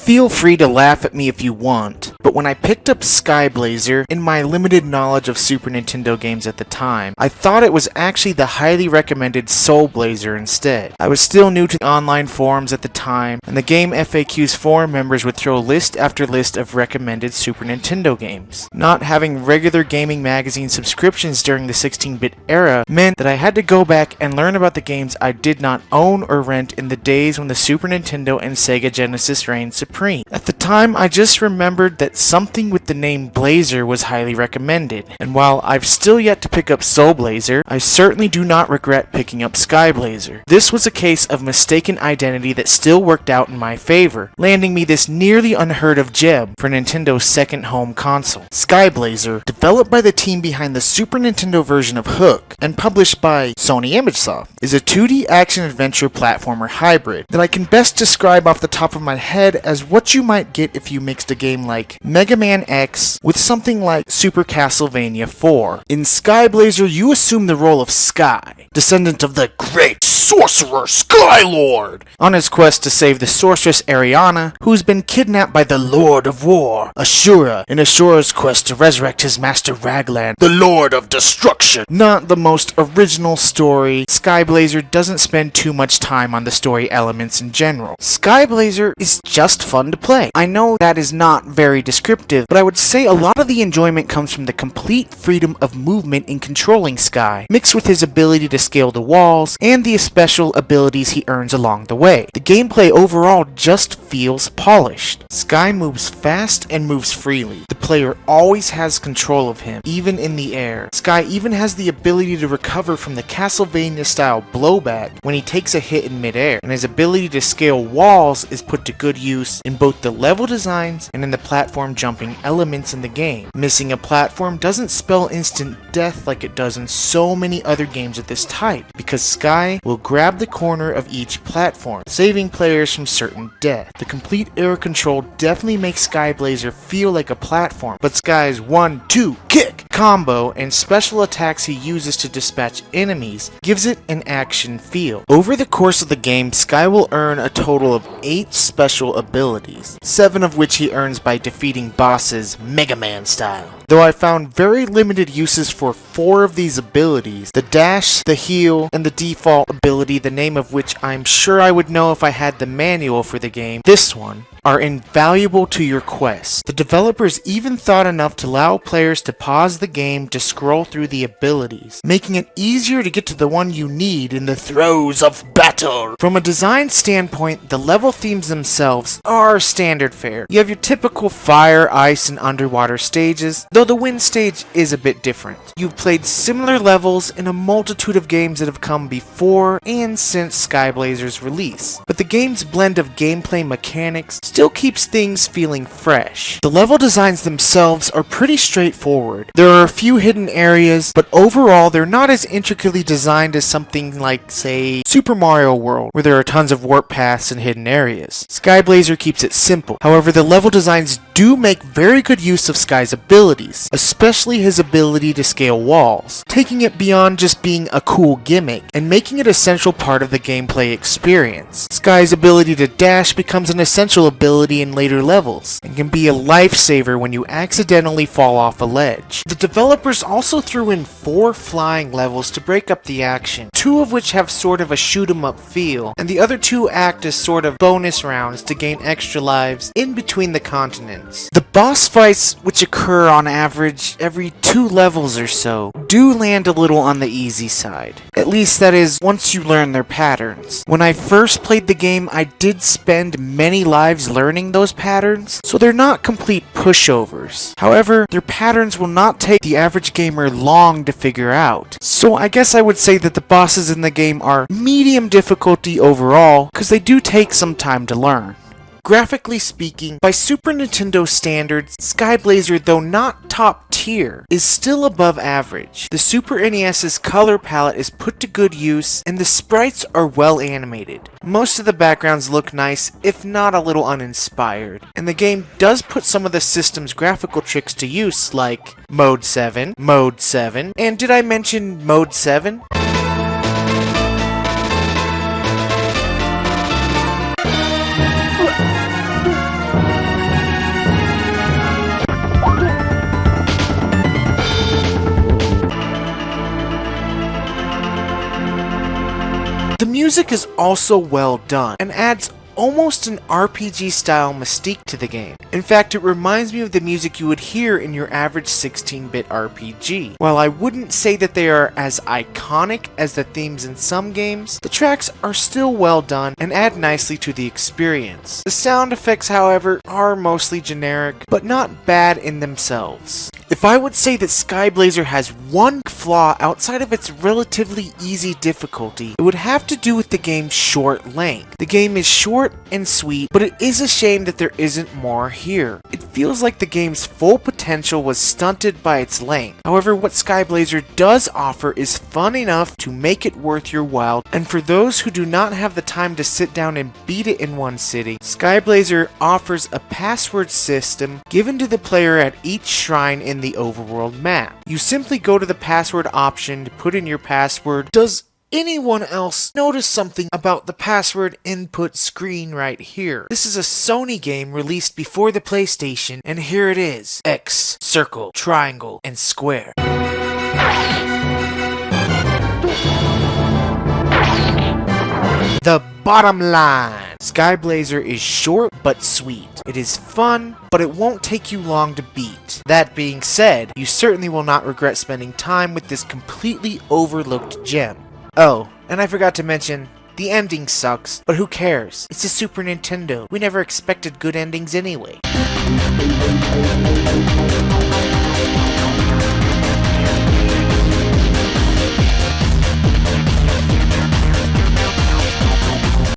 Feel free to laugh at me if you want, but when I picked up Skyblazer, in my limited knowledge of Super Nintendo games at the time, I thought it was actually the highly recommended Soul Blazer instead. I was still new to online forums at the time, and the Game FAQ's forum members would throw list after list of recommended Super Nintendo games. Not having regular gaming magazine subscriptions during the 16-bit era meant that I had to go back and learn about the games I did not own or rent in the days when the Super Nintendo and Sega Genesis reigned supreme. At the time, I just remembered that something with the name Blazer was highly recommended, and while I've still yet to pick up Soul Blazer, I certainly do not regret picking up Skyblazer. This was a case of mistaken identity that still worked out in my favor, landing me this nearly unheard of gem for Nintendo's second home console. Skyblazer, developed by the team behind the Super Nintendo version of Hook, and published by Sony ImageSoft, is a 2D action-adventure platformer hybrid that I can best describe off the top of my head as what you might get if you mixed a game like Mega Man X with something like Super Castlevania 4. In Skyblazer, you assume the role of Sky, descendant of the great sorcerer Skylord, on his quest to save the sorceress Ariana, who's been kidnapped by the Lord of War, Ashura, in Ashura's quest to resurrect his master Raglan, the Lord of Destruction. Not the most original story, Skyblazer doesn't spend too much time on the story elements in general. Skyblazer is just fun to play. I know that is not very descriptive, but I would say a lot of the enjoyment comes from the complete freedom of movement in controlling Sky, mixed with his ability to scale the walls, and the special abilities he earns along the way. The gameplay overall just feels polished. Sky moves fast and moves freely. The player always has control of him, even in the air. Sky even has the ability to recover from the Castlevania-style blowback when he takes a hit in midair, and his ability to scale walls is put to good use in both the level designs and in the platform jumping elements in the game. Missing a platform doesn't spell instant death like it does in so many other games of this type, because Sky will grab the corner of each platform, saving players from certain death. The complete air control definitely makes Skyblazer feel like a platform, but Sky's 1-2 kick combo and special attacks he uses to dispatch enemies gives it an action feel. Over the course of the game, Sky will earn a total of 8 special abilities, 7 of which he earns by defeating bosses Mega Man style. Though I found very limited uses for 4 of these abilities, the dash, the heal, and the default ability, the name of which I'm sure I would know if I had the manual for the game, this one, are invaluable to your quest. The developers even thought enough to allow players to pause the game to scroll through the abilities, making it easier to get to the one you need in the throes of battle. From a design standpoint, the level themes themselves are standard fare. You have your typical fire, ice, and underwater stages, though the wind stage is a bit different. You've played similar levels in a multitude of games that have come before and since Skyblazer's release, but the game's blend of gameplay mechanics still keeps things feeling fresh. The level designs themselves are pretty straightforward. There are a few hidden areas, but overall they're not as intricately designed as something like, say, Super Mario World, where there are tons of warp paths and hidden areas. Skyblazer keeps it simple. However, the level designs do make very good use of Sky's abilities, especially his ability to scale walls, taking it beyond just being a cool gimmick and making it a central part of the gameplay experience. Sky's ability to dash becomes an essential ability in later levels, and can be a lifesaver when you accidentally fall off a ledge. The developers also threw in 4 flying levels to break up the action, 2 of which have sort of a shoot 'em up feel, and the other 2 act as sort of bonus rounds to gain extra lives in between the continents. The boss fights, which occur on average every 2 levels or so, do land a little on the easy side. At least that is, once you learn their patterns. When I first played the game, I did spend many lives learning those patterns, so they're not complete pushovers. However, their patterns will not take the average gamer long to figure out. So I guess I would say that the bosses in the game are medium difficulty overall, because they do take some time to learn. Graphically speaking, by Super Nintendo standards, Skyblazer, though not top tier, is still above average. The Super NES's color palette is put to good use, and the sprites are well animated. Most of the backgrounds look nice, if not a little uninspired. And the game does put some of the system's graphical tricks to use, like Mode 7, and did I mention Mode 7? music is also well done and adds almost an RPG style mystique to the game. In fact, it reminds me of the music you would hear in your average 16-bit RPG. While I wouldn't say that they are as iconic as the themes in some games, the tracks are still well done and add nicely to the experience. The sound effects, however, are mostly generic, but not bad in themselves. If I would say that Skyblazer has one flaw outside of its relatively easy difficulty, it would have to do with the game's short length. The game is short and sweet, but it is a shame that there isn't more here. It feels like the game's full potential was stunted by its length. However, what Skyblazer does offer is fun enough to make it worth your while, and for those who do not have the time to sit down and beat it in one sitting, Skyblazer offers a password system given to the player at each shrine in the overworld map. You simply go to the password option to put in your password. Does anyone else notice something about the password input screen right here? This is a Sony game released before the PlayStation, and here it is: X, circle, triangle, and square. The bottom line: Skyblazer is short but sweet. It is fun, but it won't take you long to beat. That being said, you certainly will not regret spending time with this completely overlooked gem. Oh, and I forgot to mention, the ending sucks, but who cares? It's a Super Nintendo. We never expected good endings anyway.